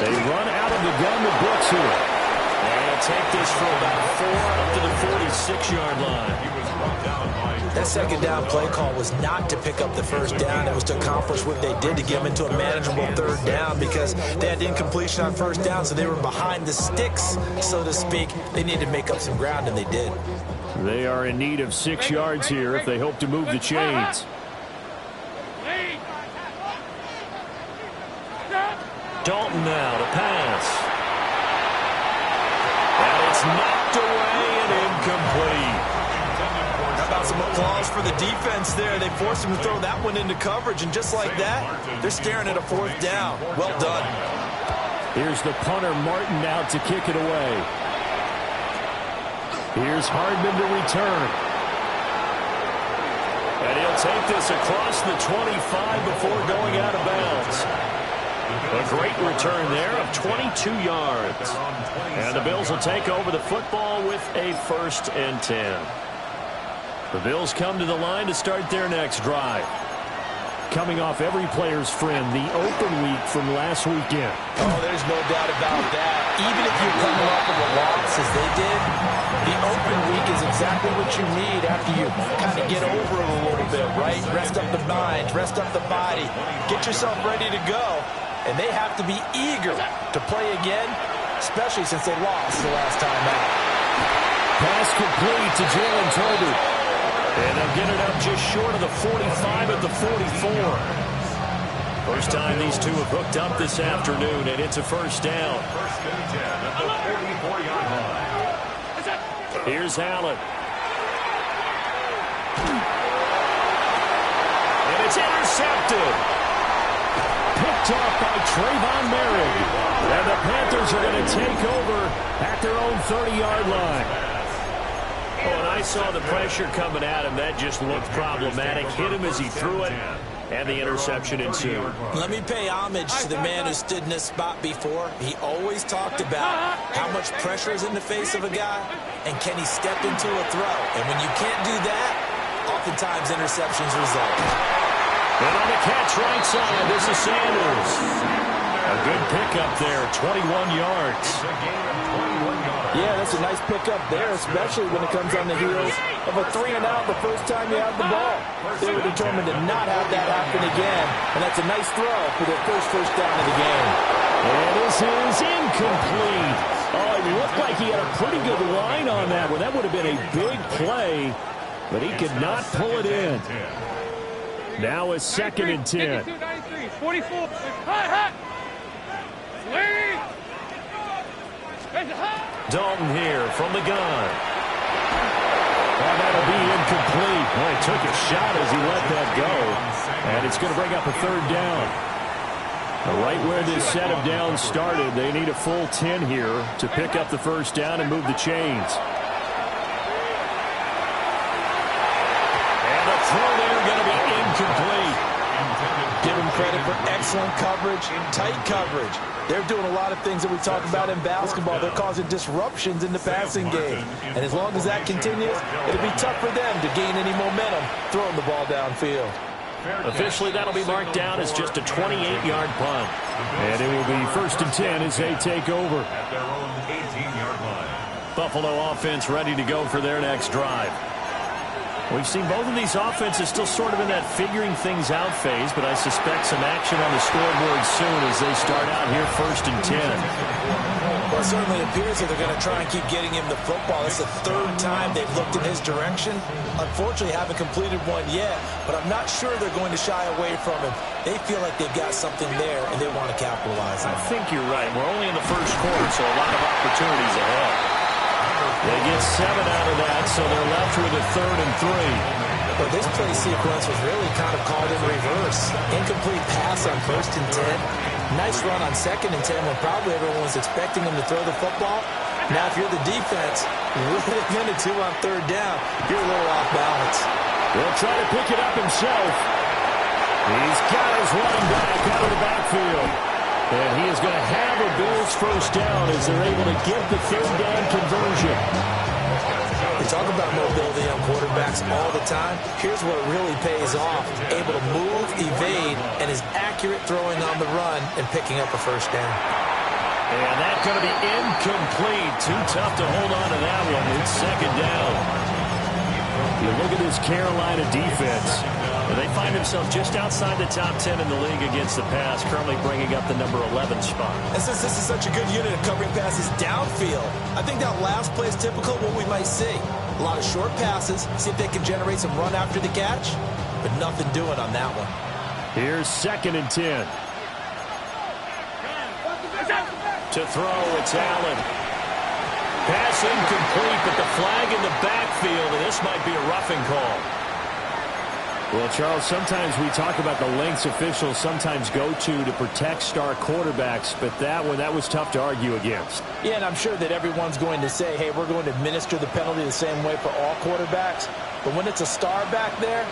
They run out of the gun with Brooks here. And take this for about 4 up to the 46-yard line. That second down play call was not to pick up the first down. It was to accomplish what they did, to get them into a manageable third down, because they had incompletion on first down, so they were behind the sticks, so to speak. They needed to make up some ground, and they did. They are in need of 6 yards here if they hope to move the chains. Dalton now to pass. And it's knocked away and incomplete. How about some applause for the defense there? They forced him to throw that one into coverage, and just like that, they're staring at a fourth down. Well done. Here's the punter, Martin, out to kick it away. Here's Hardman to return. And he'll take this across the 25 before going out of bounds. A great return there of 22 yards. And the Bills will take over the football with a 1st and 10. The Bills come to the line to start their next drive. Coming off every player's friend, the open week from last weekend. Oh, there's no doubt about that. Even if you're coming off of a loss as they did, the open week is exactly what you need after you kind of get over it a little bit, right? Rest up the mind, rest up the body, get yourself ready to go. And they have to be eager to play again, especially since they lost the last time out. Pass complete to Jalen Tolbert. And they'll get it up just short of the 45 at the 44. First time these two have hooked up this afternoon, and it's a first down. Here's Allen. And it's intercepted. Picked off by Trayvon Merrick. And the Panthers are going to take over at their own 30-yard line. Oh, and I saw the pressure coming at him. That just looked problematic. Hit him as he threw it, and the interception ensued. Let me pay homage to the man who stood in this spot before. He always talked about how much pressure is in the face of a guy, and can he step into a throw. And when you can't do that, oftentimes interceptions result. And on the catch right side, this is Sanders. A good pickup there, 21 yards. Yeah, that's a nice pickup there, especially when it comes on the heels of a 3-and-out the first time you have the ball. They were determined to not have that happen again, and that's a nice throw for their first down of the game. And this is incomplete. Oh, it looked like he had a pretty good line on that one. That would have been a big play, but he could not pull it in. Now a 2nd and 10. 44. Dalton here from the gun. And that'll be incomplete. Well, he took a shot as he let that go. And it's going to bring up a 3rd down. Right where this set of downs started, they need a full 10 here to pick up the first down and move the chains. And the throw there going to be incomplete. Give them credit for excellent coverage, tight coverage. They're doing a lot of things that we talk about in basketball. They're causing disruptions in the passing game. And as long as that continues, it'll be tough for them to gain any momentum throwing the ball downfield. Officially, that'll be marked down as just a 28-yard punt. And it will be 1st and 10 as they take over. Buffalo offense ready to go for their next drive. We've seen both of these offenses still sort of in that figuring things out phase, but I suspect some action on the scoreboard soon as they start out here 1st and 10. Well, it certainly appears that they're going to try and keep getting him the football. It's the 3rd time they've looked in his direction. Unfortunately, haven't completed one yet, but I'm not sure they're going to shy away from him. They feel like they've got something there, and they want to capitalize on it. I think you're right. We're only in the 1st quarter, so a lot of opportunities ahead. They get 7 out of that, so they're left with a 3rd and 3. But this play sequence was really kind of called in reverse. Incomplete pass on 1st and 10. Nice run on 2nd and 10 when probably everyone was expecting him to throw the football. Now, if you're the defense, with a minute 2 on 3rd down, you're a little off balance. He'll try to pick it up himself. He's got his running back out of the backfield. And he is going to have a Bills first down as they're able to get the 3rd down conversion. We talk about mobility on quarterbacks all the time. Here's where it really pays off. Able to move, evade, and is accurate throwing on the run and picking up a first down. And that's going to be incomplete. Too tough to hold on to that one. It's second down. You look at this Carolina defense. They find themselves just outside the top 10 in the league against the pass, currently bringing up the number 11 spot. And since this is such a good unit of covering passes downfield, I think that last play is typical of what we might see. A lot of short passes, see if they can generate some run after the catch, but nothing doing on that one. Here's 2nd and 10. To throw, it's Allen. Pass incomplete, but the flag in the backfield, and this might be a roughing call. Well, Charles, sometimes we talk about the lengths officials sometimes go to protect star quarterbacks, but that was tough to argue against. Yeah, and I'm sure that everyone's going to say, hey, we're going to administer the penalty the same way for all quarterbacks. But when it's a star back there,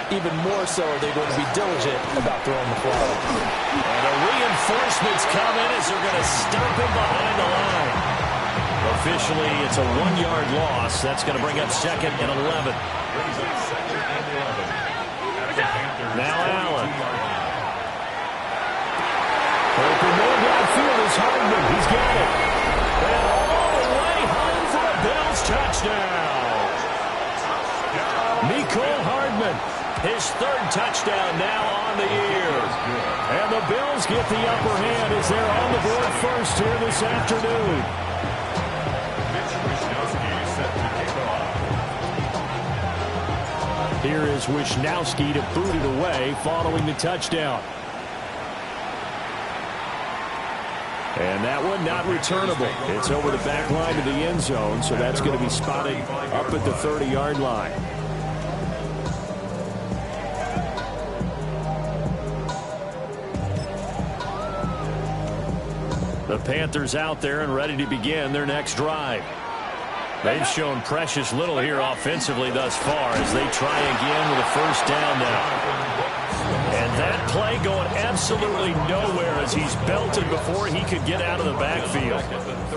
even more so are they going to be diligent about throwing the flag. And the reinforcements come in as they're going to stomp him behind the line. Officially, it's a 1-yard loss. That's going to bring up 2nd and 11. Now Allen. Open more downfield is Hardman. He's got it. And all the way home for a Bills touchdown. Mecole Hardman, his 3rd touchdown now on the year. And the Bills get the upper hand as they're on the board first here this afternoon. Here is Wishnowsky to boot it away following the touchdown. And that one not returnable. It's over the back line of the end zone, so that's going to be spotted up at the 30-yard line. The Panthers out there and ready to begin their next drive. They've shown precious little here offensively thus far as they try again with a first down now. And that play going absolutely nowhere as he's belted before he could get out of the backfield.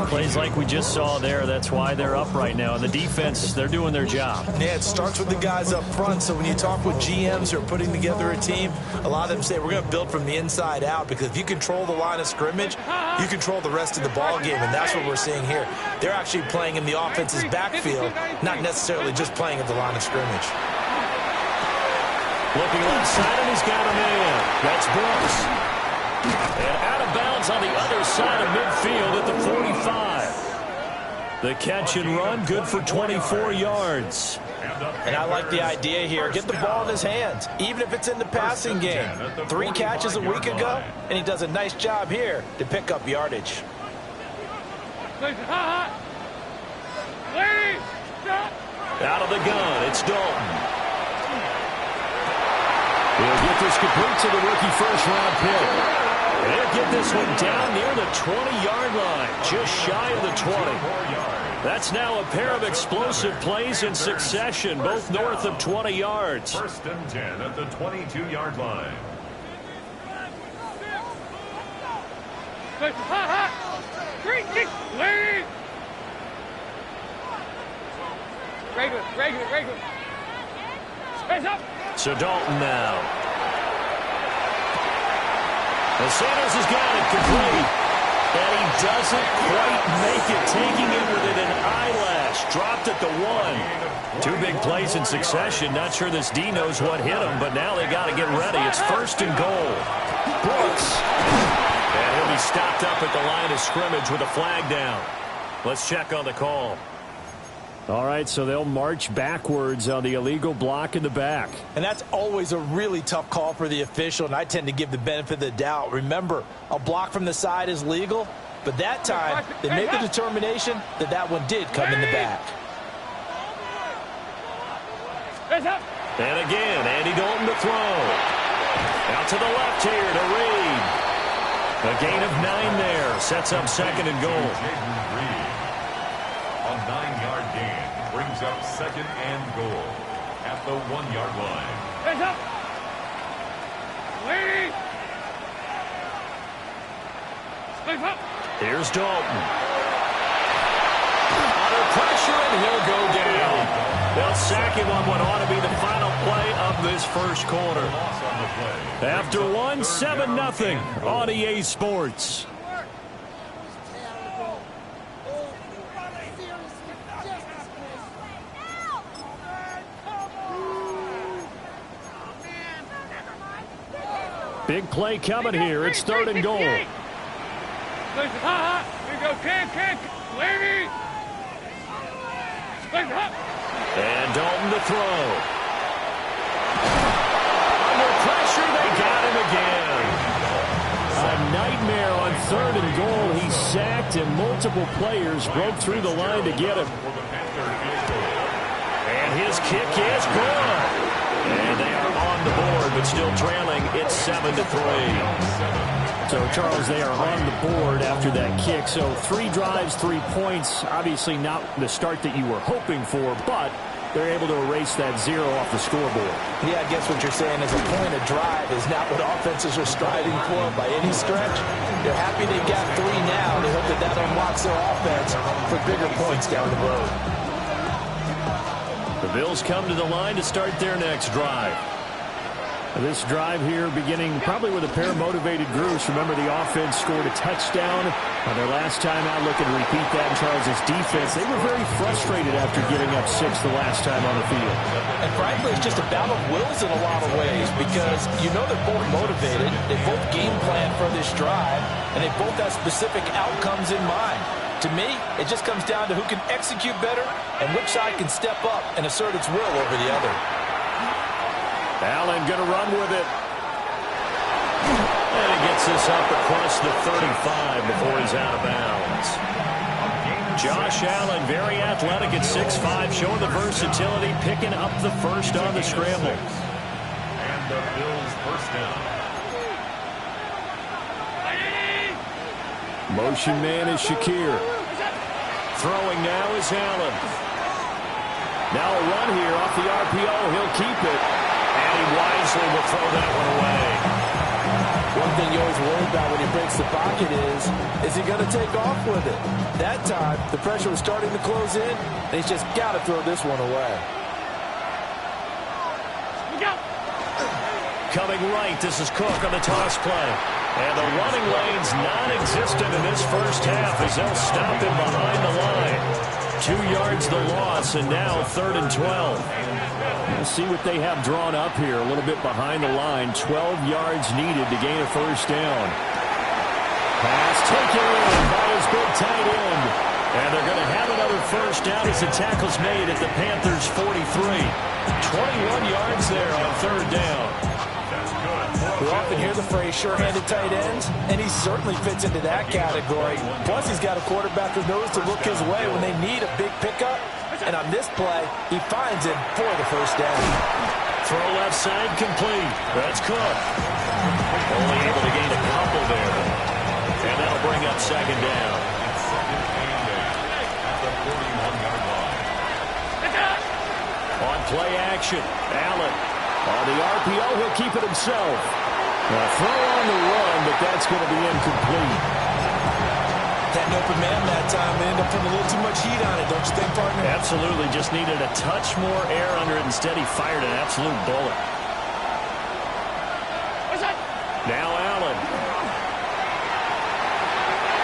Plays like we just saw there, that's why they're up right now. And the defense, they're doing their job. Yeah, it starts with the guys up front. So when you talk with GMs who are putting together a team, a lot of them say we're going to build from the inside out, because if you control the line of scrimmage, you control the rest of the ball game, and that's what we're seeing here. They're actually playing in the offense's backfield, not necessarily just playing at the line of scrimmage. Looking left side, and he's got a man. That's Brooks. And out of bounds on the other side of midfield at the 45. The catch and run, good for 24 yards. And I like the idea here. Get the ball in his hands, even if it's in the passing game. 3 catches a week ago, and he does a nice job here to pick up yardage. Out of the gun, it's Dalton. He'll get this complete to the rookie first-round pick. And he'll get this one down near the 20-yard line, just shy of the 20. That's now a pair of explosive plays in succession, both north of 20 yards. 1st and 10 at the 22-yard line. Regular. Space up. So Dalton now. And Sanders has got it complete. And he doesn't quite make it, taking it within an eyelash. Dropped at the 1. 2 big plays in succession. Not sure this D knows what hit him, but now they got to get ready. It's 1st and goal. Brooks. And he'll be stopped up at the line of scrimmage with a flag down. Let's check on the call. All right, so they'll march backwards on the illegal block in the back. And that's always a really tough call for the official, and I tend to give the benefit of the doubt. Remember, a block from the side is legal, but that time they made the determination that that one did come in the back. And again, Andy Dalton to throw. Out to the left here to Reed. A gain of 9 there. Sets up 2nd and goal. A 9-yard gain brings up 2nd and goal at the 1-yard line. Hands up. Wait. Space up. Here's Dalton. Under pressure, and he'll go down. They'll sack him on what ought to be the final play of this first quarter. After one, 7-0 on EA Sports. Big play coming here. It's 3rd and goal. Here you go, kick, lady. And Dalton to throw. Under pressure, they got him again. A nightmare on 3rd and goal. He's sacked, and multiple players broke through the line to get him. And his kick is good. And they are on the board, but still trailing. It's 7-3. So, Charles, they are on the board after that kick. So 3 drives, 3 points. Obviously not the start that you were hoping for, but they're able to erase that 0 off the scoreboard. Yeah, I guess what you're saying is a point of drive is not what offenses are striving for by any stretch. They're happy they got 3 now. They hope that that unlocks their offense for bigger points down the road. The Bills come to the line to start their next drive. This drive here beginning probably with a pair of motivated groups. Remember, the offense scored a touchdown on their last time out. Looking to repeat that in Charles' defense. They were very frustrated after giving up 6 the last time on the field. And frankly, it's just a battle of wills in a lot of ways because you know they're both motivated. They both game plan for this drive, and they both have specific outcomes in mind. To me, it just comes down to who can execute better and which side can step up and assert its will over the other. Allen going to run with it. And he gets this up across the 35 before he's out of bounds. Josh Allen, very athletic at 6'5", showing the versatility, picking up the first on the scramble. And the Bills first down. Motion man is Shakir. Throwing now is Allen. Now a run here off the RPO. He'll keep it. And he wisely will throw that one away. One thing you always worry about when he breaks the pocket is he going to take off with it? That time, the pressure was starting to close in, and he's just got to throw this one away. Coming right, this is Cook on the toss play. And the running lane's non-existent in this first half as they'll stop him behind the line. 2 yards the loss, and now 3rd and 12. We'll see what they have drawn up here. A little bit behind the line. 12 yards needed to gain a first down. Pass taken by his big tight end. And they're going to have another first down as the tackle's made at the Panthers' 43. 21 yards there on 3rd down. We often hear the phrase sure-handed tight ends, and he certainly fits into that category. Plus, he's got a quarterback who knows to look his way when they need a big pickup. And on this play, he finds it for the first down. Throw left side complete. That's Cook. Only able to gain a couple there. And that'll bring up 2nd down. On play action, Allen. On the RPO, he'll keep it himself. A throw on the run, but that's going to be incomplete. That open man that time ended up putting a little too much heat on it, don't you think, partner? Absolutely. Just needed a touch more air under it. Instead, he fired an absolute bullet. Now Allen.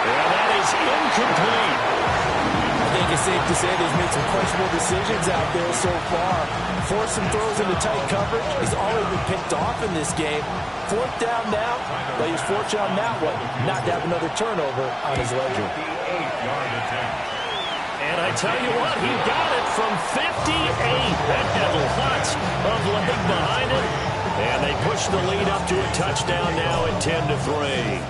And that is incomplete. I think it's safe to say they've made some questionable decisions out there so far. Forced some throws into tight coverage. He's already been picked off in this game. 4th down now, but he's fortunate on that one not to have another turnover on his ledger. And I tell you what, he got it from 58. That had lots of leg behind it. And they push the lead up to a touchdown now at 10-3.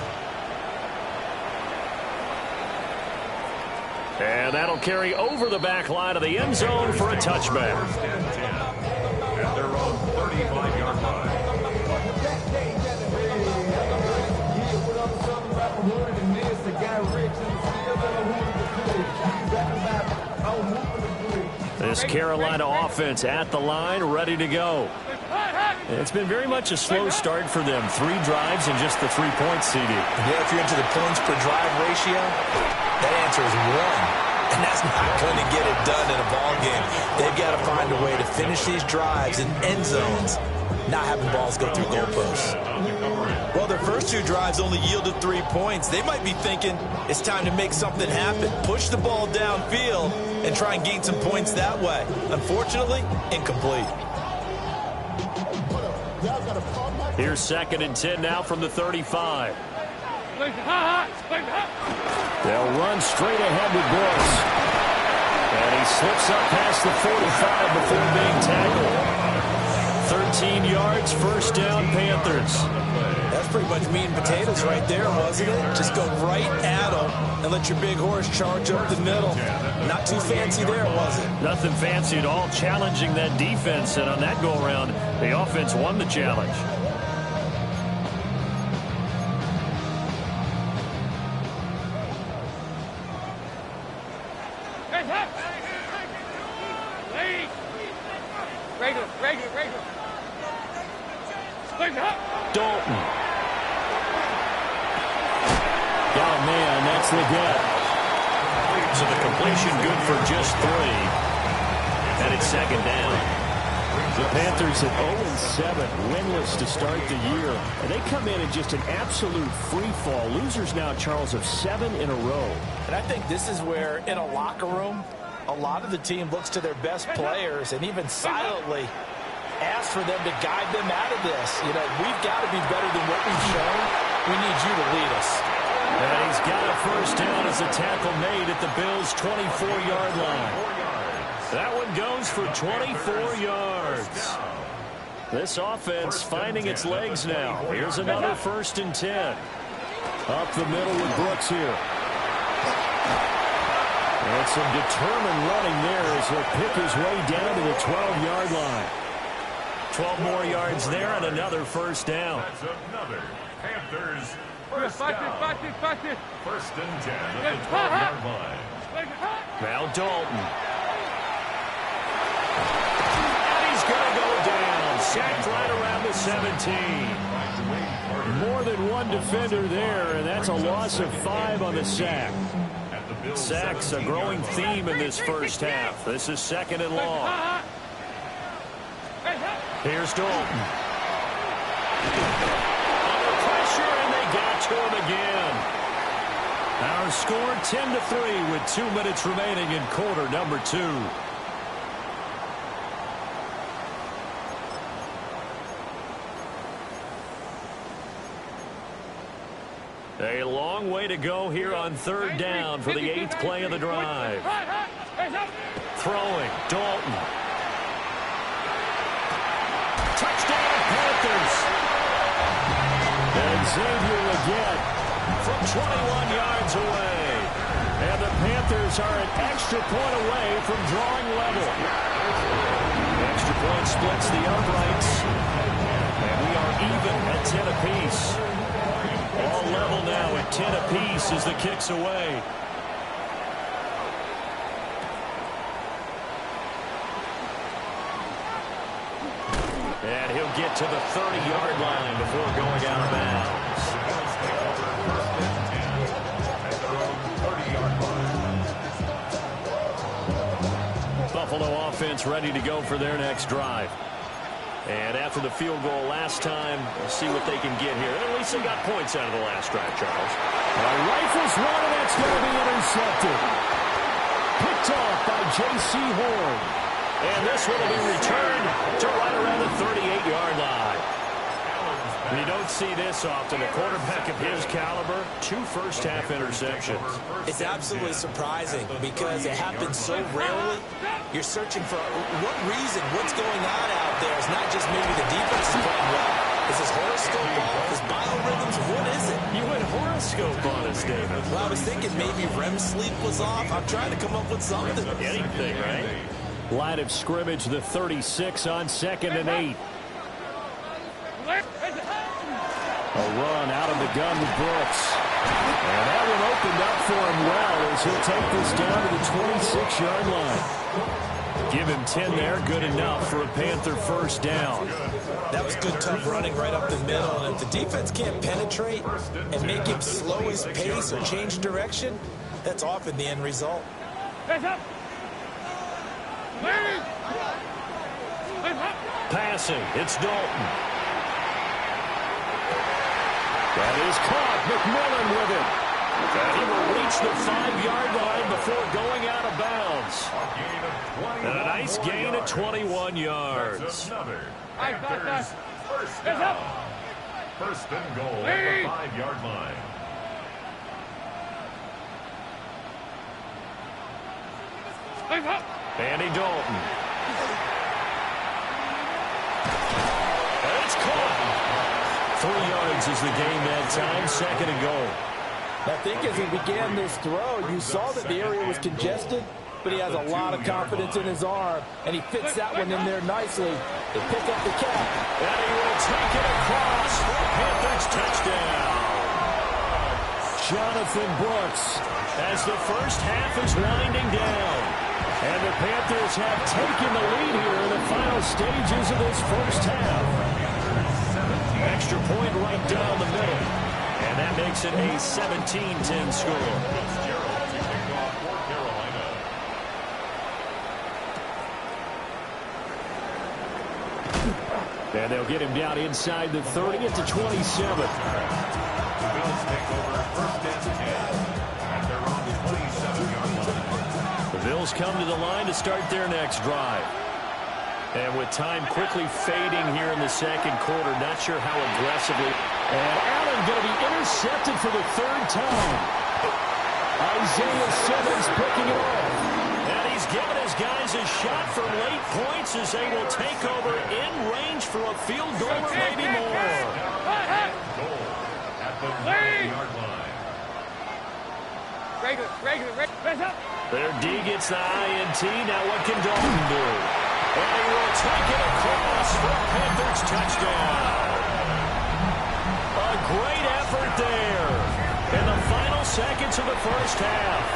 And that'll carry over the back line of the end zone for a touchback. At their own 35-yard line. This Carolina offense at the line, ready to go. It's been very much a slow start for them. 3 drives and just the 3 points, CD. Yeah, if you're into the points per drive ratio, that answer is 1. And that's not going to get it done in a ball game. They've got to find a way to finish these drives in end zones, not having balls go through goalposts. Well, their first 2 drives only yielded 3 points. They might be thinking it's time to make something happen, push the ball downfield, and try and gain some points that way. Unfortunately, incomplete. Here's 2nd and 10 now from the 35. They'll run straight ahead with Brooks. And he slips up past the 45 before being tackled. 13 yards, first down, Panthers. That's pretty much meat and potatoes right there, wasn't it? Just go right at them and let your big horse charge up the middle. Not too fancy there, was it? Nothing fancy at all, challenging that defense. And on that go-around, the offense won the challenge. Dalton. Oh, man, that's the get. So the completion good for just 3. And it's 2nd down. The Panthers at 0-7, winless to start the year. And they come in just an absolute free fall. Losers now, Charles, of 7 in a row. And I think this is where, in a locker room, a lot of the team looks to their best players and even silently ask for them to guide them out of this. You know, we've got to be better than what we've shown. We need you to lead us. And he's got a first down as a tackle made at the Bills' 24-yard line. That one goes for 24 yards. This offense finding its legs now. Here's another 1st and 10. Up the middle with Brooks here. And some determined running there as he'll pick his way down to the 12-yard line. 12 more yards there and another first down. That's another Panthers first down. First and 10 at the 12-yard line. Now Dalton. And he's going to go down. Sacked right around the 17. More than one defender there, and that's a loss of 5 on the sack. Sacks a growing theme in this first half. This is 2nd and long. Here's Dalton. Under pressure, and they got to him again. Our score 10-3 with 2 minutes remaining in quarter number 2. A long way to go here on 3rd down for the 8th play of the drive. Throwing, Dalton. Touchdown, Panthers. And Xavier again from 21 yards away. And the Panthers are an extra point away from drawing level. The extra point splits the uprights. And we are even at 10 apiece. All level now at 10 apiece as the kick's away. And he'll get to the 30-yard line before going out of bounds. Buffalo offense ready to go for their next drive. And after the field goal last time, we'll see what they can get here. At least they got points out of the last drive, Charles. Rifles one, and that's going to be intercepted. Picked off by J.C. Horn. And this one will be returned to right around the 38-yard line. You don't see this often. A quarterback of his caliber, 2 first-half interceptions. It's absolutely surprising because it happens so rarely. You're searching for what reason, what's going on out there. It's not just maybe the defense is playing well. Is his horoscope off? His biorhythms? What is it? You went horoscope on us, David. Well, I was thinking maybe REM sleep was off. I'm trying to come up with something. Anything, right? Line of scrimmage, the 36 on 2nd and 8. A run out of the gun with Brooks. And that one opened up for him well as he'll take this down to the 26-yard line. Give him 10 there, good enough for a Panther first down. That was good, tough running right up the middle. And if the defense can't penetrate and make him slow his pace or change direction, that's often the end result. Hands up. Ladies. Hands up. Passing, it's Dalton. That is caught. McMillan with it. And he will reach the 5-yard line before going out of bounds. And a nice gain of 21 yards. That's another Panthers first down. First and goal at the 5-yard line. Hands up. Andy Dalton. And it's caught. 3 yards is the game that time. Second and goal. I think as he began this throw, you saw that the area was congested, but he has a lot of confidence in his arm, and he fits that one in there nicely. They pick up the cap. And he will take it across for a Panthers touchdown. Jonathan Brooks as the first half is winding down. And the Panthers have taken the lead here in the final stages of this first half. Extra point right down the middle. And that makes it a 17-10 score. And they'll get him down inside the 30 at the 27. The Bills take over first and 10 at their own 27-yard line. The Bills come to the line to start their next drive. And with time quickly fading here in the second quarter, not sure how aggressively. And Allen going to be intercepted for the third time. Isaiah Simmons picking it off. And he's given his guys a shot for late points as they will take over in range for a field goal or maybe more. Goal at the 9-yard line. Regular. Hands up. Their D gets the INT. Now what can Dalton do? And he will take it across for a Panthers touchdown. A great effort there in the final seconds of the first half.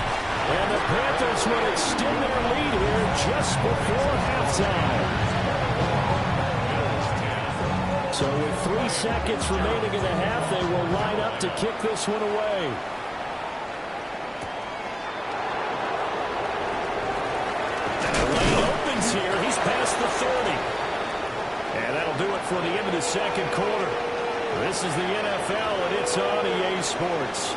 And the Panthers will extend their lead here just before halftime. So with 3 seconds remaining in the half, they will line up to kick this one away. Here, he's past the 30. And that'll do it for the end of the second quarter. This is the NFL, and it's on EA Sports.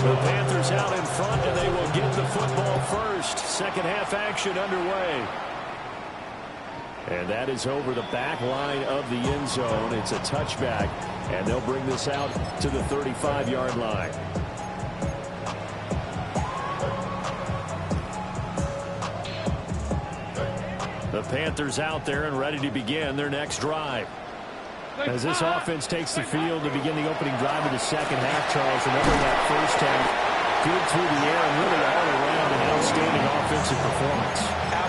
The Panthers out in front, and they will get the football first. Second half action underway. And that is over the back line of the end zone. It's a touchback, and they'll bring this out to the 35-yard line. The Panthers out there and ready to begin their next drive. As this offense takes the field to begin the opening drive of the second half, Charles, remember that first half, good through the air and really all around an outstanding offensive performance.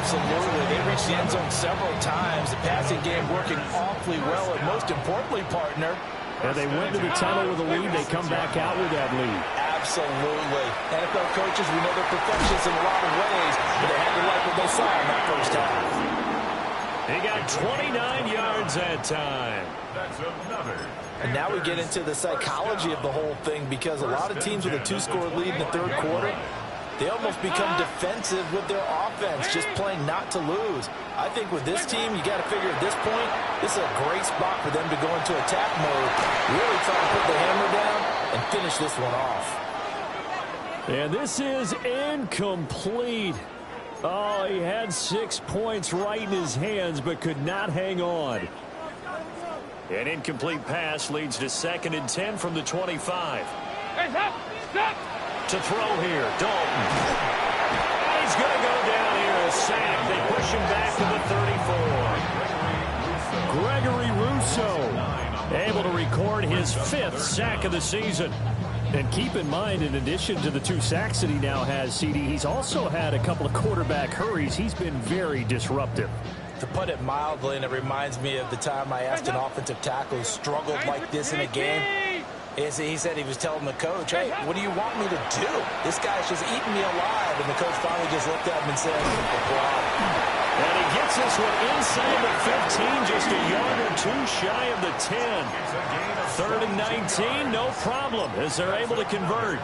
Absolutely. They reached the end zone several times. The passing game working awfully well, and most importantly, partner. And they went to the tunnel with a lead. They come back out with that lead. Absolutely. NFL coaches, we know they're perfectionists in a lot of ways, but they had to like what they saw in that first half. He got 29 yards that time. That's another. And now we get into the psychology of the whole thing, because a lot of teams with a 2-score lead in the third quarter, they almost become defensive with their offense, just playing not to lose. I think with this team, you got to figure at this point, this is a great spot for them to go into attack mode, really try to put the hammer down and finish this one off. And this is incomplete. Oh, he had 6 points right in his hands, but could not hang on. An incomplete pass leads to 2nd and 10 from the 25. Hands up. Stop. To throw here, Dalton. He's going to go down here, a sack. They push him back to the 34. Gregory Rousseau able to record his 5th sack of the season. And keep in mind, in addition to the 2 sacks that he now has, CD, he's also had a couple of quarterback hurries. He's been very disruptive. To put it mildly, and it reminds me of the time I asked an offensive tackle who struggled like this in a game. He said he was telling the coach, hey, what do you want me to do? This guy's just eating me alive. And the coach finally just looked at him and said, no problem. And he gets gets this one inside the 15, just a yard or two shy of the 10. 3rd and 19, no problem, as they're able to convert.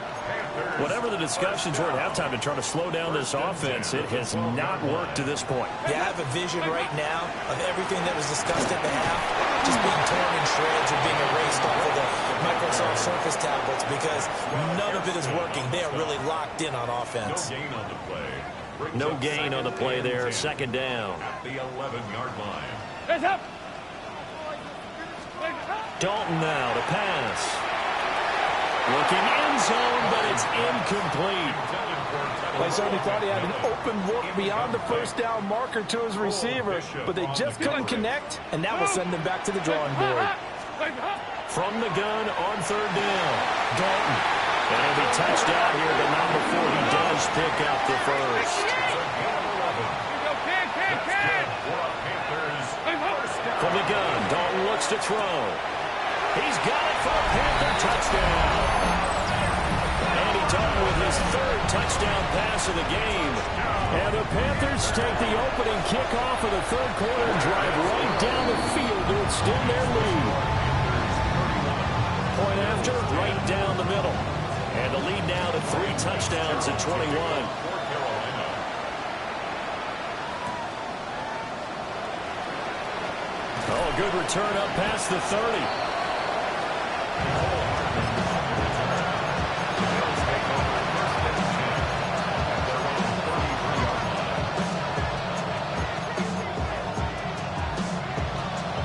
Whatever the discussions were at halftime to try to slow down this offense, it has not worked to this point. Yeah, I have a vision right now of everything that was discussed at the half just being torn in shreds or being erased off of the Microsoft Surface tablets because none of it is working. They are really locked in on offense. No gain on the play there. 2nd down. At the 11-yard line. Hands up. Dalton now to pass. Looking end zone, but it's incomplete. They certainly thought he had an open look beyond the 1st down marker to his receiver, but they just couldn't connect, and that will send them back to the drawing board. From the gun on 3rd down, Dalton. And he'll be touched out here, but not before he does pick up the first. From the gun, Dalton looks to throw. He's got it for a Panther touchdown. Andy Dalton with his 3rd touchdown pass of the game. And the Panthers take the opening kickoff of the 3rd quarter and drive right down the field to extend their lead. Point after, right down the middle. And the lead now to 3 touchdowns at 21. Oh, a good return up past the 30.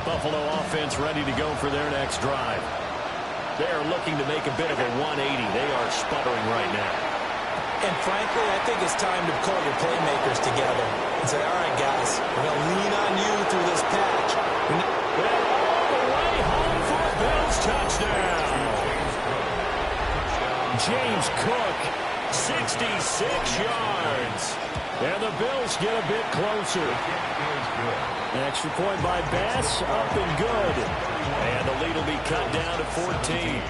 Buffalo offense ready to go for their next drive. They are looking to make a bit of a 180. They are sputtering right now. And frankly, I think it's time to call your playmakers together and say, all right, guys, we're going to lean on you through this patch. Well, all the way home for a Bills touchdown. James Cook, 66 yards. And the Bills get a bit closer. An extra point by Bass, up and good. And the lead will be cut down to 14.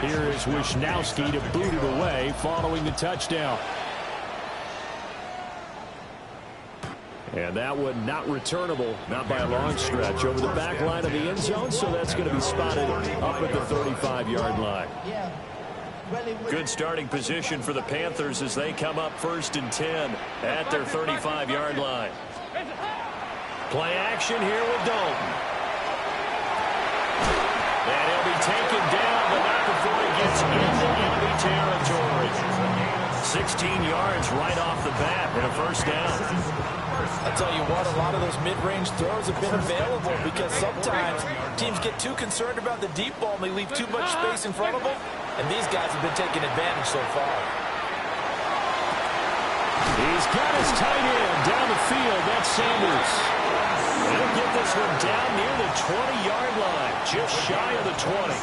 Here is Wisnowski to boot it away following the touchdown. And that one not returnable, not by a long stretch, over the back line of the end zone, so that's going to be spotted up at the 35-yard line. Good starting position for the Panthers as they come up 1st and 10 at their 35-yard line. Play action here with Dalton. And he'll be taken down, but not before he gets into enemy territory. 16 yards right off the bat and a 1st down. I tell you what, a lot of those mid-range throws have been available because sometimes teams get too concerned about the deep ball and they leave too much space in front of them, and these guys have been taking advantage so far. He's got his tight end down the field. That's Sanders. He'll get this one down near the 20-yard line, just shy of the 20.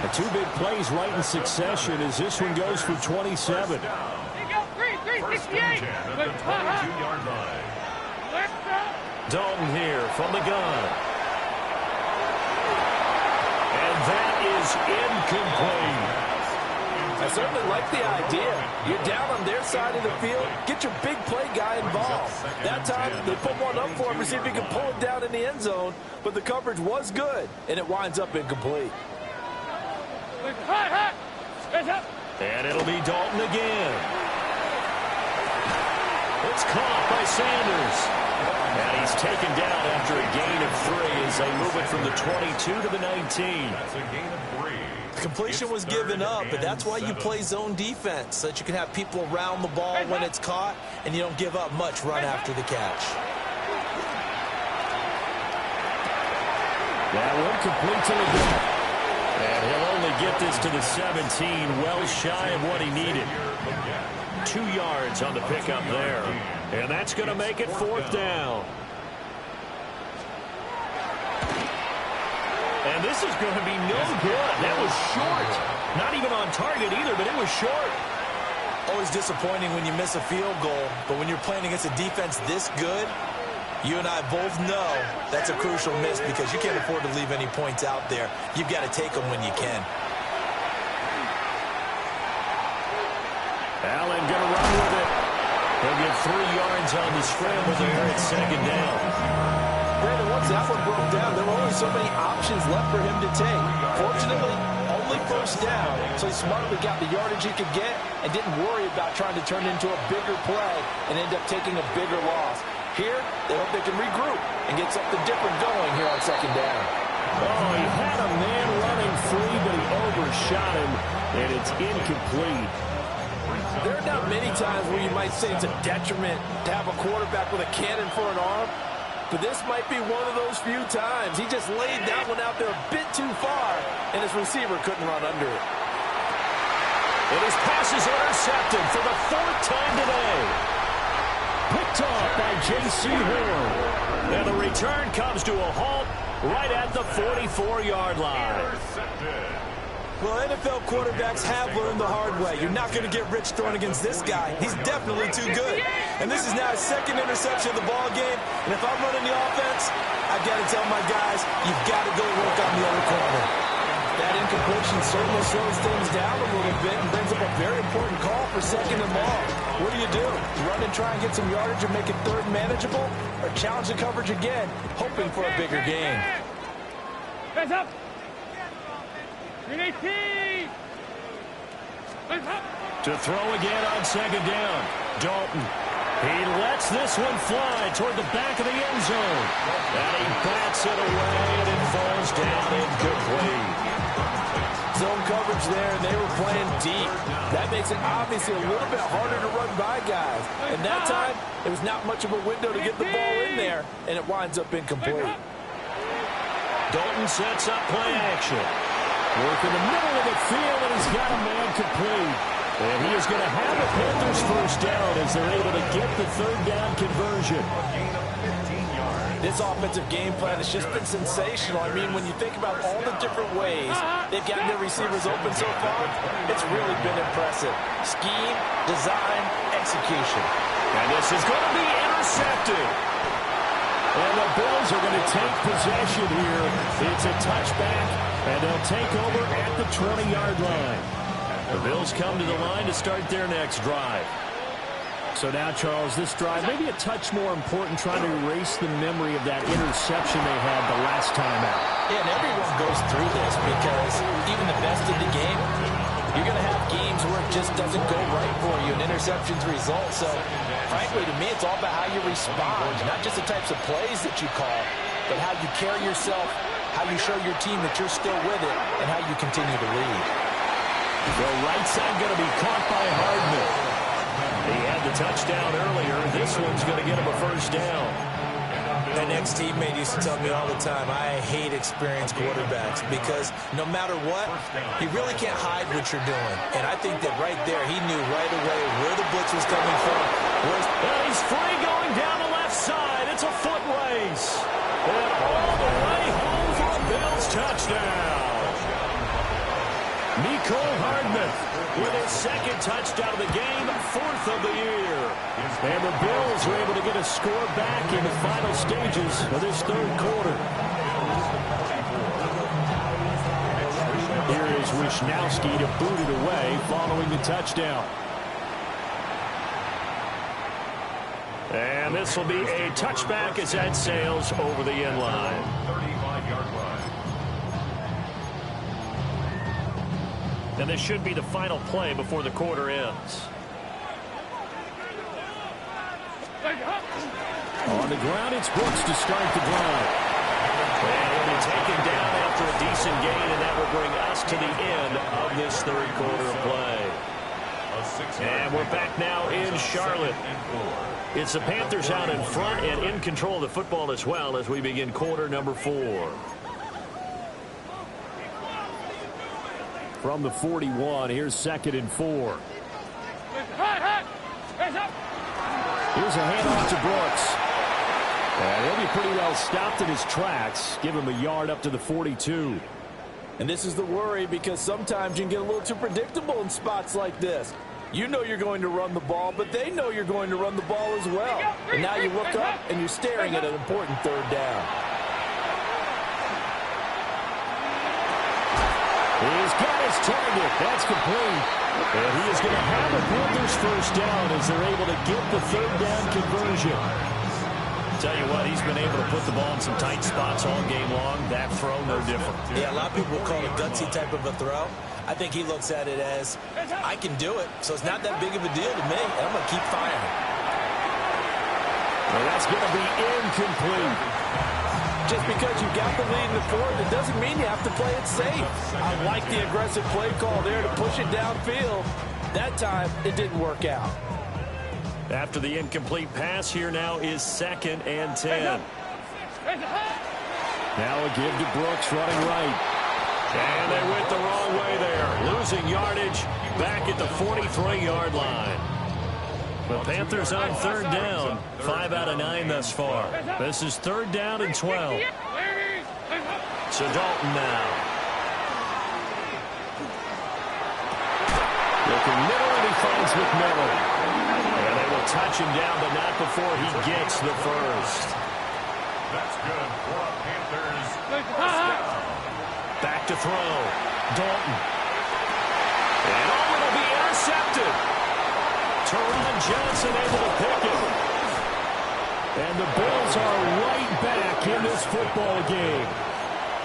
The 2 big plays right in succession as this one goes for 27. 368. Dalton here from the gun. And that is incomplete. I certainly like the idea. You're down on their side of the field. Get your big play guy involved. That time, they put one up for him to see if he can pull it down in the end zone. But the coverage was good, and it winds up incomplete. And it'll be Dalton again. It's caught by Sanders. And he's taken down after a gain of 3 as they move it from the 22 to the 19. That's a gain of 3. Completion was given up, but that's why you play zone defense, so that you can have people around the ball when it's caught, and you don't give up much run after the catch. That one complete to the gut. And he'll only get this to the 17, well shy of what he needed. 2 yards on the pickup there. And that's going to make it 4th down. And this is going to be no good. That was short. Not even on target either, but it was short. Always disappointing when you miss a field goal, but when you're playing against a defense this good, you and I both know that's a crucial miss because you can't afford to leave any points out there. You've got to take them when you can. Allen going to run with it. He'll get 3 yards on the scramble there at second down. Brandon, once that one broke down, there were only so many options left for him to take. Fortunately, only first down, so he smartly got the yardage he could get and didn't worry about trying to turn it into a bigger play and end up taking a bigger loss. Here, they hope they can regroup and get something different going here on second down. Oh, he had a man running free, but he overshot him, and it's incomplete. There are not many times where you might say it's a detriment to have a quarterback with a cannon for an arm, but this might be one of those few times. He just laid that one out there a bit too far, and his receiver couldn't run under it. And his pass is intercepted for the 4th time today. Picked off by J.C. Horn. And the return comes to a halt right at the 44-yard line. Well, NFL quarterbacks have learned the hard way. You're not going to get rich throwing against this guy. He's definitely too good. And this is now his 2nd interception of the ball game. And if I'm running the offense, I've got to tell my guys, you've got to go work on the other corner. That incompletion certainly slows things down a little bit and brings up a very important call for 2nd and long. What do? Run and try and get some yardage and make it 3rd manageable? Or challenge the coverage again, hoping for a bigger gain? Hands up. 18. Hands up. To throw again on 2nd down. Dalton. He lets this one fly toward the back of the end zone. And he bats it away, and it falls down incomplete. Zone coverage there, and they were playing deep. That makes it obviously a little bit harder to run by guys. And that time, it was not much of a window to get the ball in there, and it winds up incomplete. Dalton sets up play action. Work in the middle of the field, and he's got a man complete. And he is going to have the Panthers first down as they're able to get the 3rd down conversion. This offensive game plan has just been sensational. I mean, when you think about all the different ways they've gotten their receivers open so far, it's really been impressive. Scheme, design, execution. And this is going to be intercepted. And the Bills are going to take possession here. It's a touchback, and they'll take over at the 20-yard line. The Bills come to the line to start their next drive. So now, Charles, this drive maybe a touch more important, trying to erase the memory of that interception they had the last time out. Yeah, and everyone goes through this because even the best in the game, you're going to have games where it just doesn't go right for you, and interceptions result. So, frankly, to me, it's all about how you respond, not just the types of plays that you call, but how you carry yourself, how you show your team that you're still with it, and how you continue to lead. The right side going to be caught by Hardman. He had the touchdown earlier. This one's going to get him a first down. An ex-teammate used to tell me all the time, I hate experienced quarterbacks because no matter what, you really can't hide what you're doing. And I think that right there, he knew right away where the blitz was coming from. And he's free going down the left side. It's a foot race. And all the way home for a Bills touchdown. Nicole Hardman with his 2nd touchdown of the game, 4th of the year. And the Bills are able to get a score back in the final stages of this 3rd quarter. Here is Wisnowski to boot it away following the touchdown. And this will be a touchback as that sails over the end line. 35-yard line. And this should be the final play before the quarter ends. On the ground, it's Brooks to start the drive. And he'll be taken down after a decent gain, and that will bring us to the end of this 3rd quarter of play. And we're back now in Charlotte. It's the Panthers out in front and in control of the football as well as we begin quarter number 4. From the 41, here's 2nd and 4. Here's a handoff to Brooks. And he'll be pretty well stopped in his tracks. Give him a yard up to the 42. And this is the worry because sometimes you can get a little too predictable in spots like this. You know you're going to run the ball, but they know you're going to run the ball as well. And now you look up and you're staring at an important 3rd down. He's got his target. That's complete. And he is going to have the Panthers first down as they're able to get the third down conversion. Tell you what, he's been able to put the ball in some tight spots all game long. That throw, no different. Yeah, a lot of people will call it gutsy type of a throw. I think he looks at it as, I can do it, so it's not that big of a deal to me, and I'm going to keep firing. Well, that's going to be incomplete. Just because you got the lead in the fourth, it doesn't mean you have to play it safe. I like the aggressive play call there to push it downfield. That time, it didn't work out. After the incomplete pass, here now is 2nd and 10. Now a give to Brooks running right. And they went the wrong way there. Losing yardage back at the 43-yard line. The Panthers on third down. 5 out of 9 thus far. This is 3rd down and 12. So Dalton now. Looking middle, and he finds McMillan. And they will touch him down, but not before he gets the first. That's good for Panthers. Back to throw. Dalton. And it'll be intercepted. Teron Johnson able to pick it. And the Bills are right back in this football game.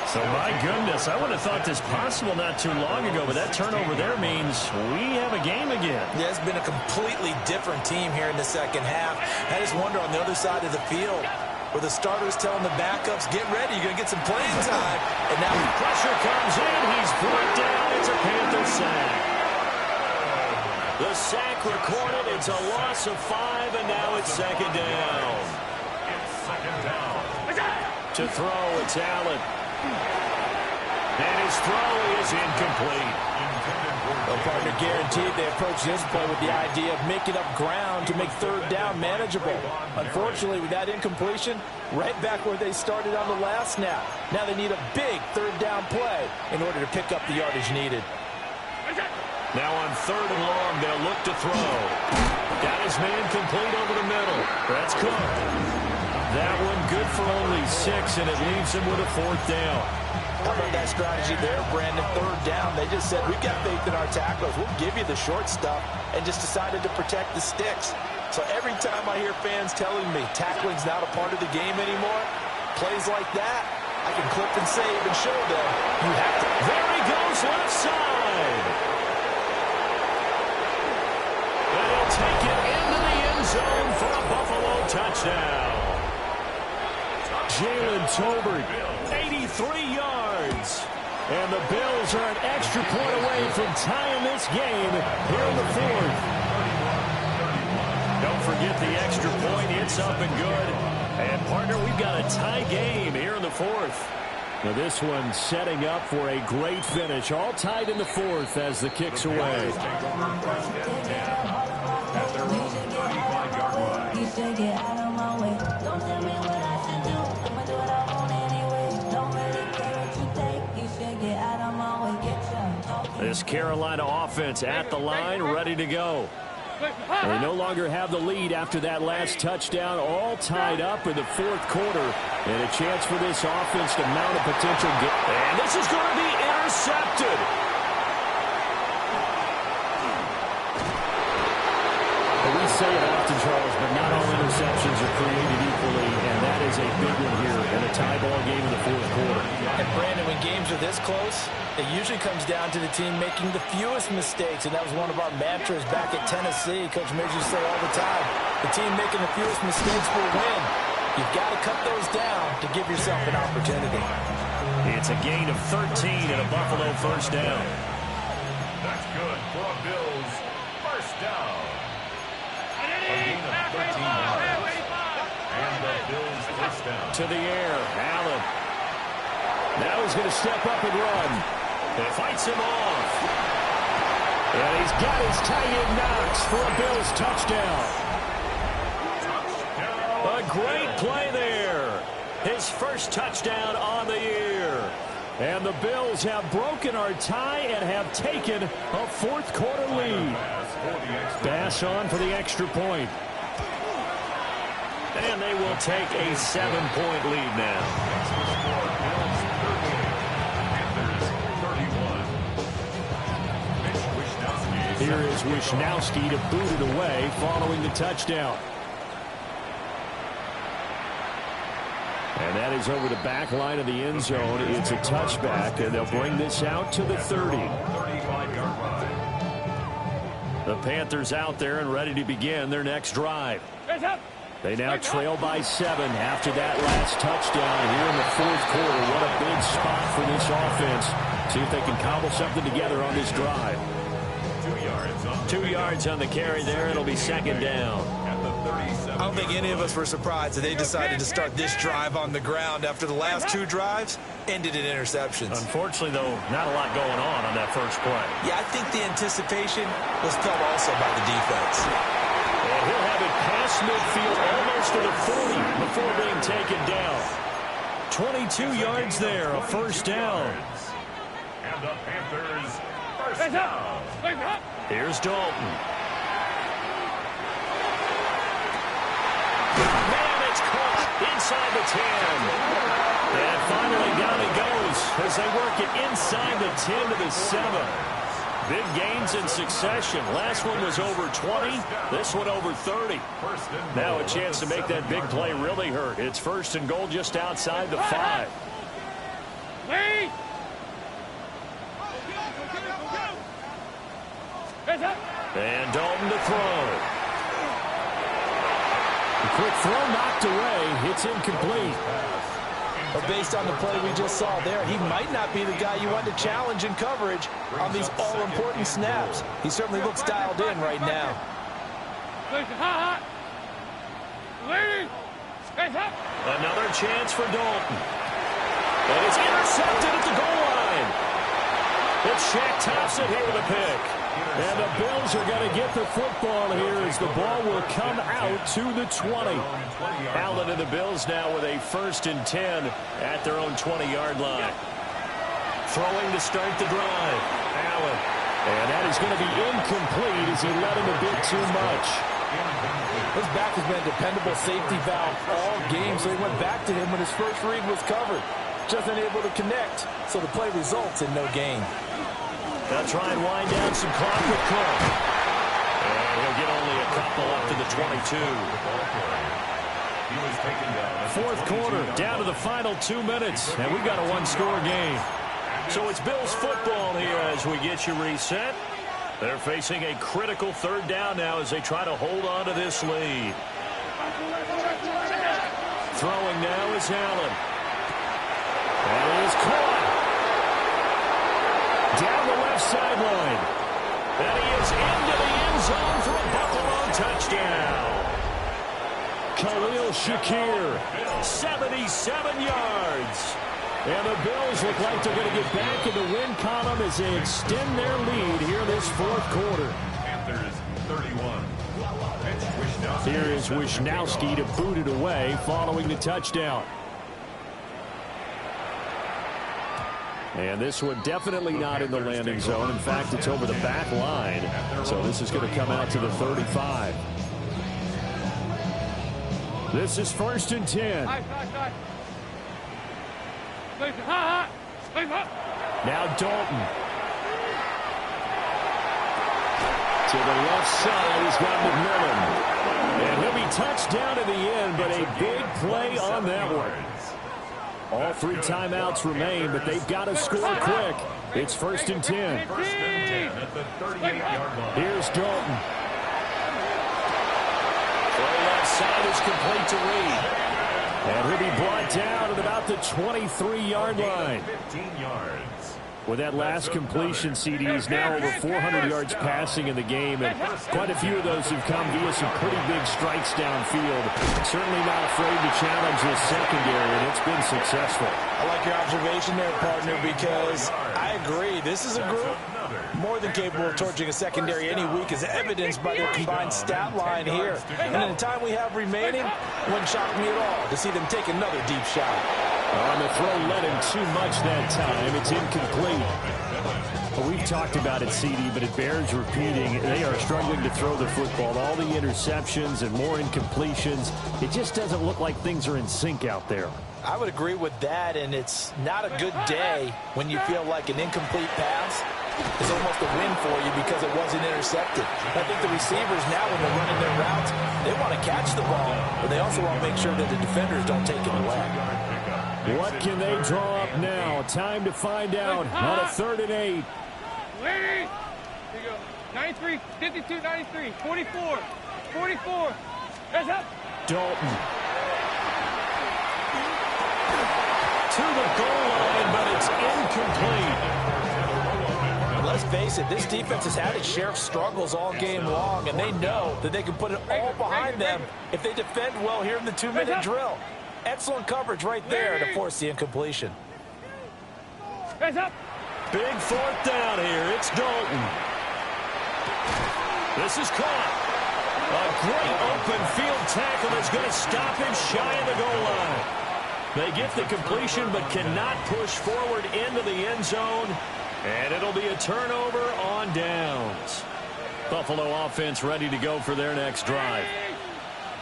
So, my goodness, I would have thought this possible not too long ago, but that turnover there means we have a game again. Yeah, it's been a completely different team here in the second half. I just wonder on the other side of the field, where the starters telling the backups, get ready, you're going to get some playing time. And now pressure comes in. He's brought down. It's a Panther sack. The sack recorded. It's a loss of 5, and now it's 2nd down. It's 2nd down. To throw, it's Allen. And his throw is incomplete. Well, partner, guaranteed they approach this play with the idea of making up ground to make third down manageable. Unfortunately, with that incompletion, right back where they started on the last snap. Now they need a big third down play in order to pick up the yardage needed. Now on 3rd and long, they'll look to throw. Got his man complete over the middle. That's cooked. That one good for only 6, and it leaves him with a 4th down. How about that strategy there, Brandon? 3rd down. They just said, we've got faith in our tacklers. We'll give you the short stuff, and just decided to protect the sticks. So every time I hear fans telling me tackling's not a part of the game anymore, plays like that, I can clip and save and show them you have to. There he goes, left side. And he'll take it into the end zone for a Buffalo touchdown. Jalen Tolbert, 83 yards. And the Bills are an extra point away from tying this game here in the 4th. Don't forget the extra point. It's up and good. And, partner, we've got a tie game here in the 4th. Now this one setting up for a great finish. All tied in the 4th as the kick's away. At their own 35-yard line. This Carolina offense at the line, ready to go. They no longer have the lead after that last touchdown, all tied up in the 4th quarter. And a chance for this offense to mount a potential game. And this is going to be intercepted. We say it often, Charles, but not all interceptions are created equally, and that is a big one here in a tie ball game in the 4th quarter. And, Brandon, when games are this close, it usually comes down to the team making the fewest mistakes, and that was one of our mantras back at Tennessee. Coach Midge used to say all the time, the team making the fewest mistakes will win. You've got to cut those down to give yourself an opportunity. It's a gain of 13 and a Buffalo first down. That's good for a Bills first down. A gain of 13 yards. And the Bills first down. To the air, Allen. Now he's going to step up and run. It fights him off. And he's got his tight end Knox for a Bills touchdown. A great play there. His first touchdown on the year. And the Bills have broken our tie and have taken a 4th quarter lead. Bass on for the extra point. And they will take a 7-point lead now. Panthers 31, Here is Wisnowski to boot it away following the touchdown. And that is over the back line of the end zone. It's a touchback, and they'll bring this out to the 30. The Panthers out there and ready to begin their next drive. They now trail by 7 after that last touchdown here in the fourth quarter. What a big spot for this offense. See if they can cobble something together on this drive. 2 yards on the carry there. It'll be second down. I don't think any of us were surprised that they decided to start this drive on the ground after the last 2 drives ended in interceptions. Unfortunately, though, not a lot going on that first play. Yeah, I think the anticipation was felt also by the defense. And he'll have it past midfield almost to the 40 before being taken down. 22 yards there, a first down. And the Panthers first down. Here's Dalton. Man, it's caught inside the 10. And finally down he goes as they work it inside the 10 to the 7. Big gains in succession. Last one was over 20. This one over 30. Now a chance to make that big play really hurt. It's first and goal just outside the 5. And Dalton to throw. A quick throw knocked away. It's incomplete. But based on the play we just saw there, he might not be the guy you want to challenge in coverage on these all-important snaps. He certainly looks dialed in right now. Another chance for Dalton. And it's intercepted at the goal line. It's Shaq Thompson here with a pick. And the Bills are going to get the football here as the ball will come out to the 20. Allen and the Bills now with a first and 10 at their own 20-yard line. Throwing to start the drive. Allen. And that is going to be incomplete as he led him a bit too much. His back has been a dependable safety valve all game, so he went back to him when his first read was covered. Just unable to connect, so the play results in no gain. They'll try and wind down some clock with Cook. And he'll get only a couple up to the 22. Fourth quarter, down to the final 2 minutes, and we've got a one-score game. So it's Bills football here as we get you reset. They're facing a critical third down now as they try to hold on to this lead. Throwing now is Allen. And it is caught. Down the left sideline. And he is into the end zone for a Buffalo touchdown. Khalil Shakir, 77 yards. And the Bills look like they're going to get back in the win column as they extend their lead here in this fourth quarter. Panthers 31. Here is Wisnowski to boot it away following the touchdown. And this one definitely not in the landing zone. In fact, it's over the back line. So this is going to come out to the 35. This is first and 10. Now Dalton. To the left side, he's got McMillan. And he'll be touched down at the end, but a big play on that one. All 3 timeouts remain, but they've got to score quick. It's first and 10. Here's Dalton. Throw left side is complete to Reed. And he'll be brought down at about the 23-yard line. 15 yards. With that last completion, CD is now over 400 yards passing in the game, and quite a few of those have come via some pretty big strikes downfield. Certainly not afraid to challenge this secondary, and it's been successful. I like your observation there, partner, because I agree. This is a group more than capable of torching a secondary any week, as evidenced by their combined stat line here. And in the time we have remaining, it wouldn't shock me at all to see them take another deep shot. On the throw led him too much that time. It's incomplete. Well, we've talked about it, CD, but it bears repeating. They are struggling to throw the football. All the interceptions and more incompletions. It just doesn't look like things are in sync out there. I would agree with that, and it's not a good day when you feel like an incomplete pass is almost a win for you because it wasn't intercepted. I think the receivers now, when they're running their routes, they want to catch the ball, but they also want to make sure that the defenders don't take it away. What can they draw up now? Time to find out on a 3rd and 8. Here you go. 93, 52, 93, 44, 44. Heads up. Dalton. To the goal line, but it's incomplete. Let's face it, this defense has had its share of struggles all game long, and they know that they can put it all behind them if they defend well here in the 2-minute drill. Excellent coverage right there to force the incompletion. Heads up. Big 4th down here. It's Dalton. This is caught. A great open field tackle that's going to stop him shy of the goal line. They get the completion but cannot push forward into the end zone. And it'll be a turnover on downs. Buffalo offense ready to go for their next drive.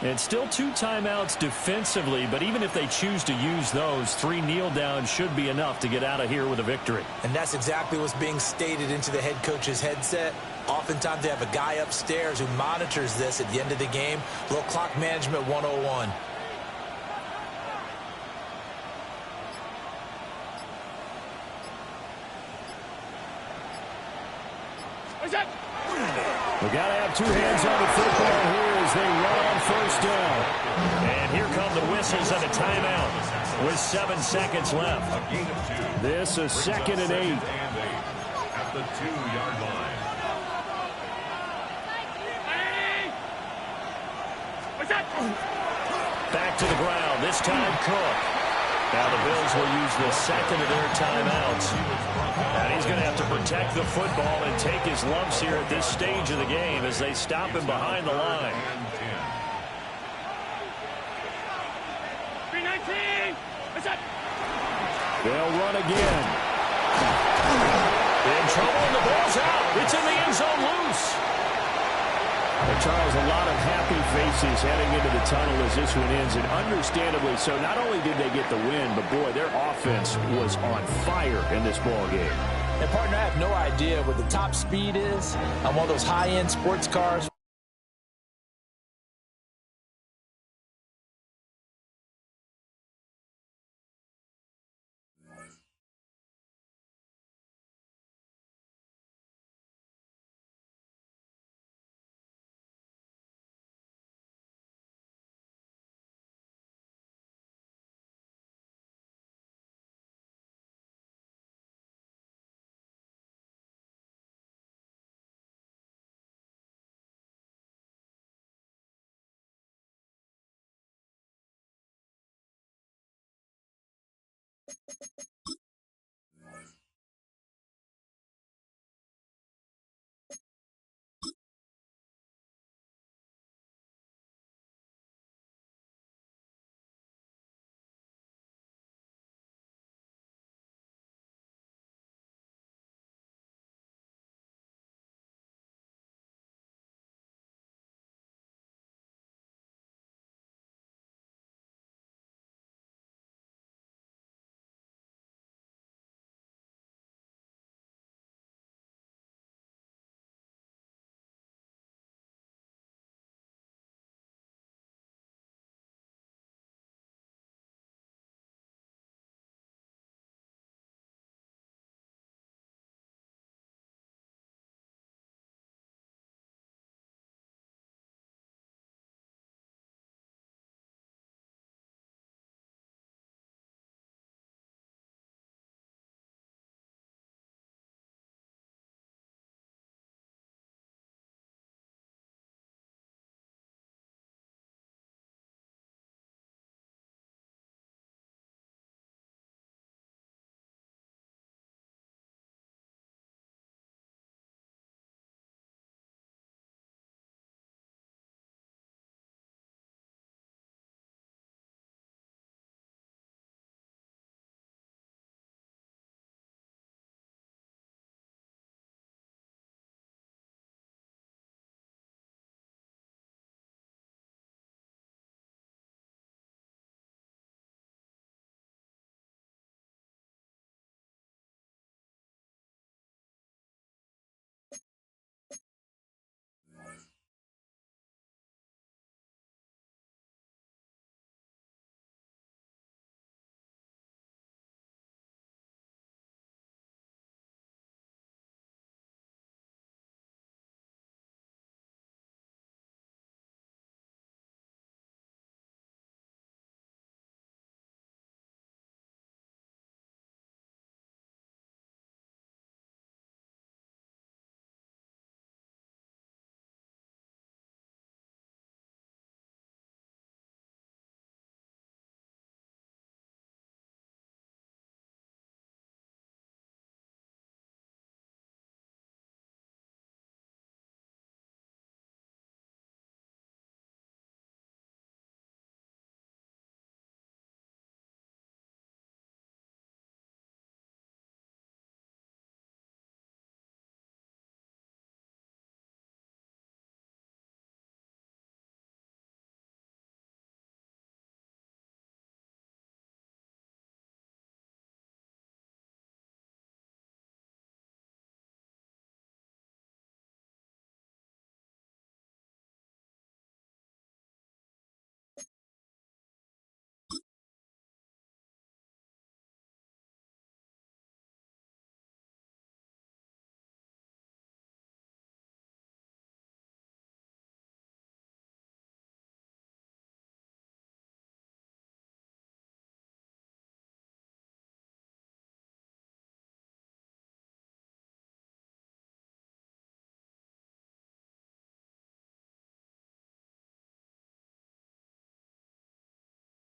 And still 2 timeouts defensively, but even if they choose to use those, 3 kneel downs should be enough to get out of here with a victory. And that's exactly what's being stated into the head coach's headset. Oftentimes they have a guy upstairs who monitors this at the end of the game. A little clock management 101. We got to have 2 hands on the football here as they run on 1st down. And here come the whistles and a timeout with 7 seconds left. This is 2nd and 8. At the 2-yard line. Back to the ground. This time Cook. Now the Bills will use the 2nd of their timeouts. And he's going to have to protect the football and take his lumps here at this stage of the game as they stop him behind the line. 319. They'll run again. In trouble, and the ball's out. It's in the end zone loose. And Charles, a lot of happy faces heading into the tunnel as this one ends, and understandably so. Not only did they get the win, but boy, their offense was on fire in this ball game. And partner, I have no idea what the top speed is on one of those high-end sports cars.